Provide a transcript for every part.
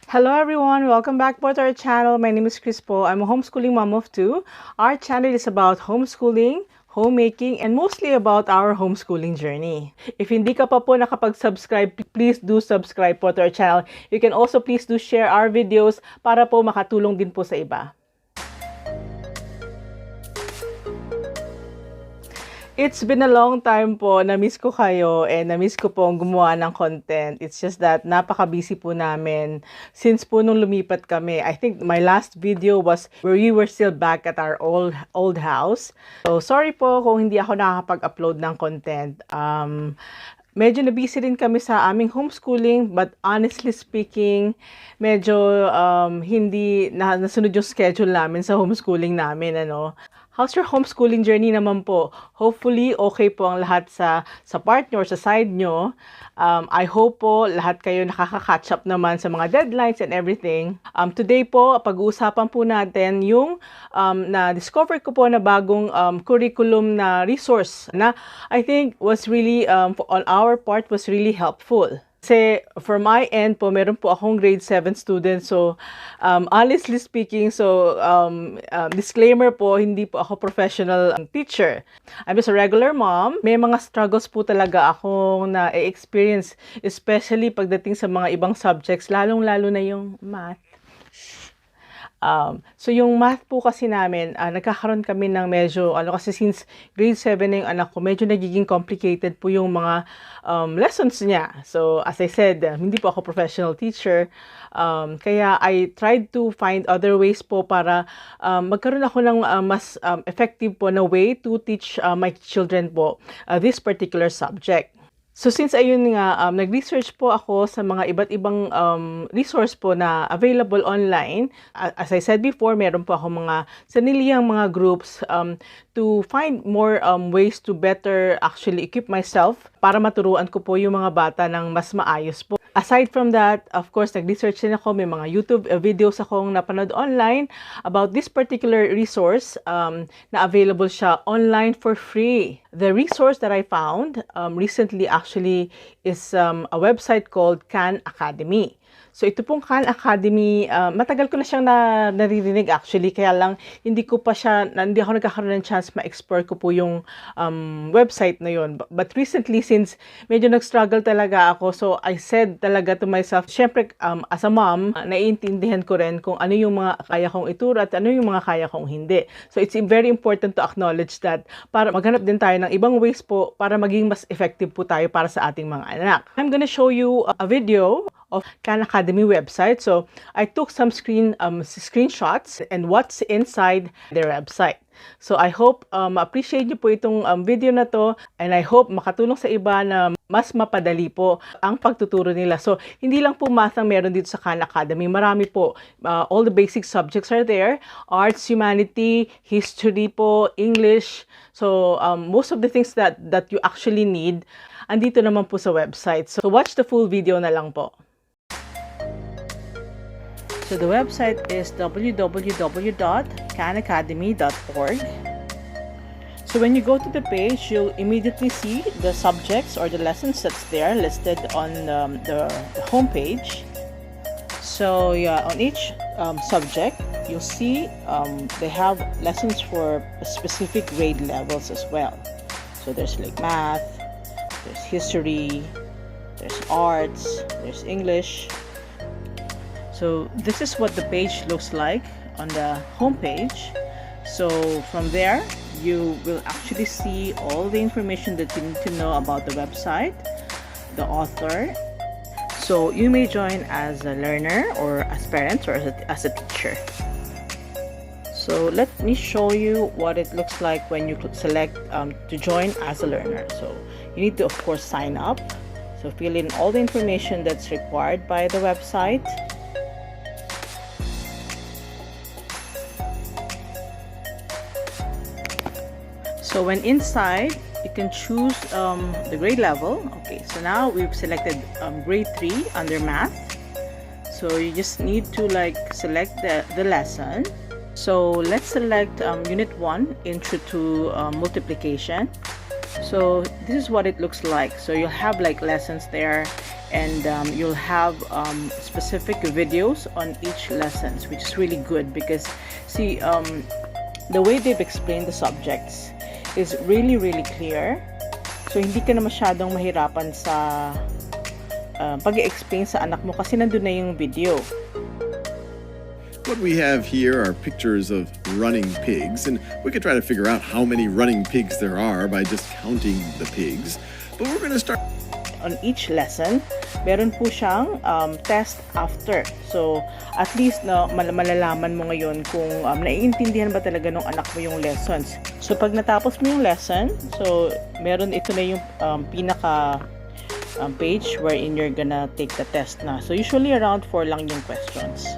Hello everyone, welcome back po to our channel. My name is Chris po. I'm a homeschooling mom of two. Our channel is about homeschooling, homemaking, and mostly about our homeschooling journey. If hindi ka pa po nakapag-subscribe, please do subscribe po to our channel. You can also please do share our videos para po makatulong din po sa iba. It's been a long time po, na-miss ko kayo and na-miss ko po ang gumawa ng content. It's just that napaka-busy po namin since po nung lumipat kami. I think my last video was where we were still back at our old house. So sorry po kung hindi ako nakakapag-upload ng content. Medyo na-busy rin kami sa aming homeschooling, but honestly speaking, medyo hindi nasunod yung schedule namin sa homeschooling namin, ano. How's your homeschooling journey naman po? Hopefully, okay po ang lahat sa part nyo or sa side nyo. I hope po lahat kayo nakaka-catch up naman sa mga deadlines and everything. Today po, pag-uusapan po natin yung na-discover ko po na bagong curriculum na resource na I think was really, on our part, was really helpful. Kasi for my end po, meron po akong grade 7 student. So, honestly speaking, disclaimer po, hindi po ako professional teacher. I'm just a regular mom. May mga struggles po talaga akong na-experience, especially pagdating sa mga ibang subjects, lalong-lalo na yung math. So yung math po kasi namin, nagkakaroon kami ng medyo, kasi since grade 7 na yung anak ko, medyo nagiging complicated po yung mga lessons niya. So as I said, hindi po ako professional teacher. Kaya I tried to find other ways po para magkaroon ako ng mas effective po na way to teach my children po this particular subject. So since ayun nga, nag-research po ako sa mga iba't ibang resource po na available online. As I said before, meron po ako mga saniliyang mga groups to find more ways to better actually equip myself para maturuan ko po yung mga bata ng mas maayos po. Aside from that, of course, nag-research din ako. May mga YouTube videos akong napanood online about this particular resource na available siya online for free. The resource that I found recently actually is a website called Khanacademy. So ito pong khanacademy, matagal ko na siyang naririnig actually, kaya lang hindi ako nagkakaroon ng chance ma-explore ko po yung website na yun. But recently, since medyo nag-struggle talaga ako, so I said talaga to myself, syempre as a mom, naiintindihan ko rin kung ano yung mga kaya kong ituro at ano yung mga kaya kong hindi. So it's very important to acknowledge that para maghanap din tayo ng ibang ways po para maging mas effective po tayo para sa ating mga anak. I'm gonna show you a video of Khanacademy website. So I took some screenshots and what's inside their website. So I hope appreciate niyo po itong video na to, and I hope makatulong sa iba na mas mapadali po ang pagtuturo nila. So hindi lang po math ang meron dito sa Khanacademy. Marami po. All the basic subjects are there. Arts, humanity, history po, English. So most of the things that you actually need, andito naman po sa website. So watch the full video na lang po. So the website is www.khanacademy.org. So when you go to the page, you'll immediately see the subjects or the lessons that's there listed on the home page. So yeah, on each subject, you'll see they have lessons for specific grade levels as well. So there's like math, there's history, there's arts, there's English. So this is what the page looks like on the home page. So from there, you will actually see all the information that you need to know about the website, the author. So you may join as a learner or as parents or as a teacher. So let me show you what it looks like when you select to join as a learner. So you need to, of course, sign up. So fill in all the information that's required by the website. So when inside, you can choose the grade level. Okay, so now we've selected grade 3 under math. So you just need to select the lesson. So let's select unit 1, intro to multiplication. So this is what it looks like. So you'll have lessons there, and you'll have specific videos on each lessons, which is really good because see, the way they've explained the subjects is really clear. So hindi ka na masyadong mahirapan sa pag-i-explain sa anak mo kasi nandun na yung video. What we have here are pictures of running pigs, and we could try to figure out how many running pigs there are by just counting the pigs. But we're going to start on each lesson. Meron po siyang test after. So, at least na malalaman mo ngayon kung naiintindihan ba talaga ng anak mo yung lessons. So, pag natapos mo yung lesson, so meron ito na yung pinaka page wherein you're gonna take the test na. So, usually around 4 lang yung questions.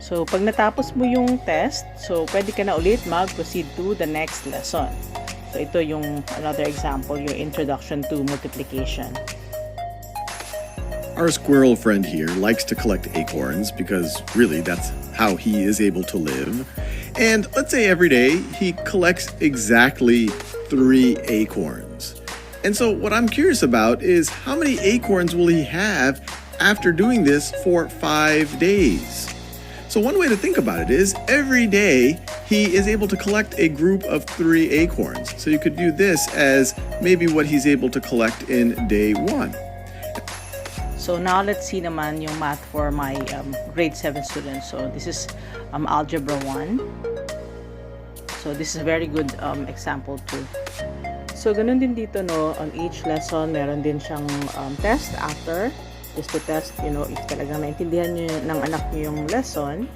So, pag natapos mo yung test, so pwede ka na ulit mag-proceed to the next lesson. So, ito yung another example, yung introduction to multiplication. Our squirrel friend here likes to collect acorns because really that's how he is able to live. And let's say every day he collects exactly 3 acorns. And so what I'm curious about is how many acorns will he have after doing this for 5 days? So one way to think about it is every day he is able to collect a group of 3 acorns. So you could view this as maybe what he's able to collect in day 1. So now let's see naman yung math for my grade 7 students. So this is algebra 1. So this is a very good example too. So ganun din dito, no, on each lesson meron din siyang test after, just to test, you know, if talagang naintindihan niyo ng anak niyo yung lesson.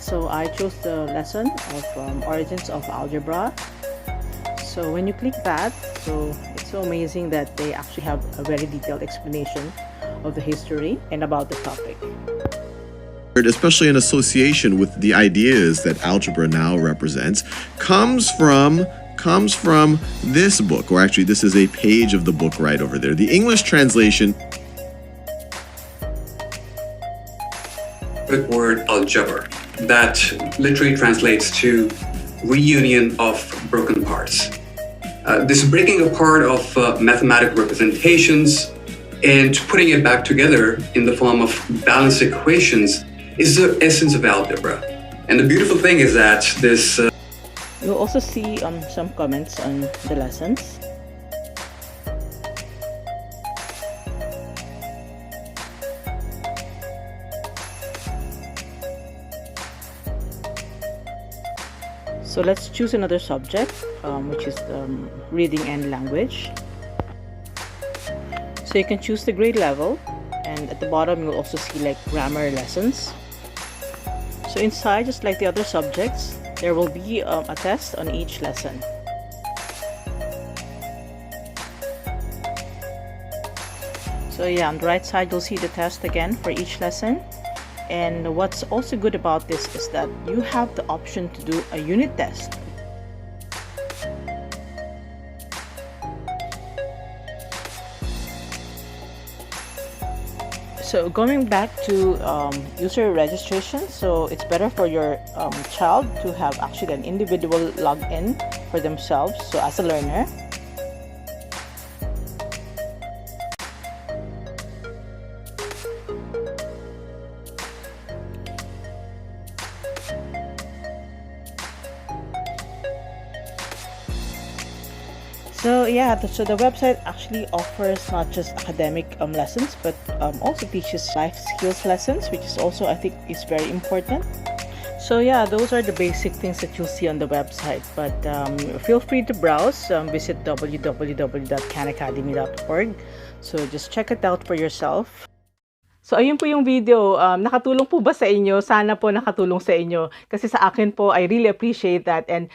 So I chose the lesson of origins of algebra. So when you click that, so it's so amazing that they actually have a very detailed explanation of the history and about the topic. Especially in association with the ideas that algebra now represents, comes from this book, or actually this is a page of the book right over there. The English translation. The word algebra that literally translates to reunion of broken parts. This breaking apart of mathematical representations and putting it back together in the form of balanced equations is the essence of algebra. And the beautiful thing is that this You'll also see some comments on the lessons. So let's choose another subject, which is reading and language. So you can choose the grade level, and at the bottom you'll also see like grammar lessons. So inside, just like the other subjects, there will be a test on each lesson. So yeah, on the right side you'll see the test again for each lesson. And what's also good about this is that you have the option to do a unit test. So going back to user registration, so it's better for your child to have actually an individual login for themselves, so as a learner. So yeah, so the website actually offers not just academic lessons, but also teaches life skills lessons, which is also, I think, is very important. So yeah, those are the basic things that you'll see on the website. But feel free to browse. Visit www.khanacademy.org. So just check it out for yourself. So ayun po yung video. Nakatulong po ba sa inyo? Sana po nakatulong sa inyo. Kasi sa akin po, I really appreciate that. And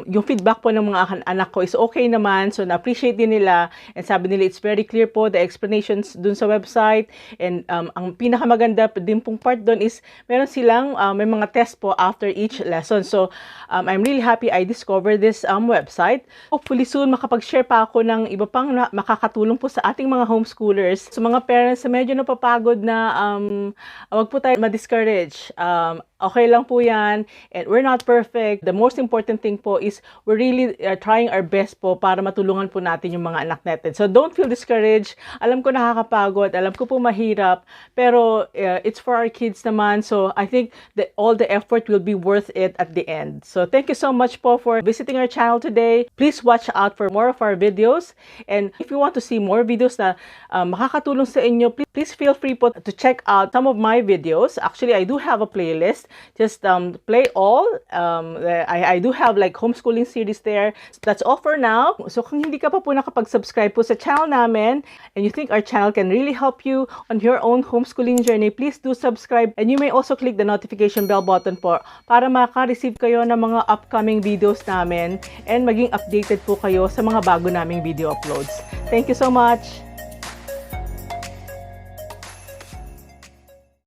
yung feedback po ng mga anak ko is okay naman. So na-appreciate din nila. And sabi nila, it's very clear po the explanations dun sa website. And ang pinakamaganda din pong part dun is meron silang may mga test po after each lesson. So I'm really happy I discovered this website. Hopefully soon makapag-share pa ako ng iba pang makakatulong po sa ating mga homeschoolers. So mga parents na medyo napapagod na wag po tayo ma-discourage. Okay lang po yan. And we're not perfect. The most important thing po is we're really trying our best po para matulungan po natin yung mga anak natin. So don't feel discouraged. Alam ko nakakapagod. Alam ko po mahirap. Pero it's for our kids naman. So I think that all the effort will be worth it at the end. So thank you so much po for visiting our channel today. Please watch out for more of our videos. And if you want to see more videos na makakatulong sa inyo, please feel free po to check out some of my videos. Actually, I do have a playlist. Just play all. I do have like homeschooling series there. That's all for now. So kung hindi ka pa po nakapag-subscribe po sa channel namin and you think our channel can really help you on your own homeschooling journey, please do subscribe. And you may also click the notification bell button po para maka-receive kayo ng mga upcoming videos namin and maging updated po kayo sa mga bago naming video uploads. Thank you so much!